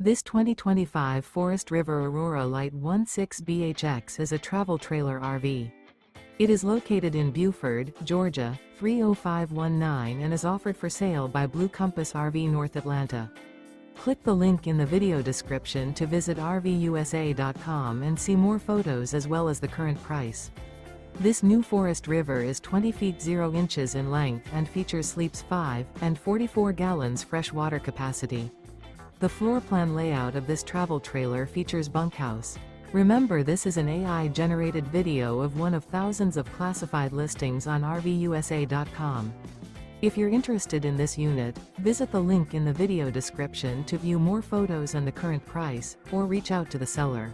This 2025 Forest River Aurora Light 16BHX is a travel trailer RV. It is located in Buford, Georgia, 30519 and is offered for sale by Blue Compass RV North Atlanta. Click the link in the video description to visit RVUSA.com and see more photos as well as the current price. This new Forest River is 20 feet 0 inches in length and features sleeps 5 and 44 gallons fresh water capacity. The floor plan layout of this travel trailer features bunkhouse. Remember, this is an AI-generated video of one of thousands of classified listings on RVUSA.com. If you're interested in this unit, visit the link in the video description to view more photos and the current price, or reach out to the seller.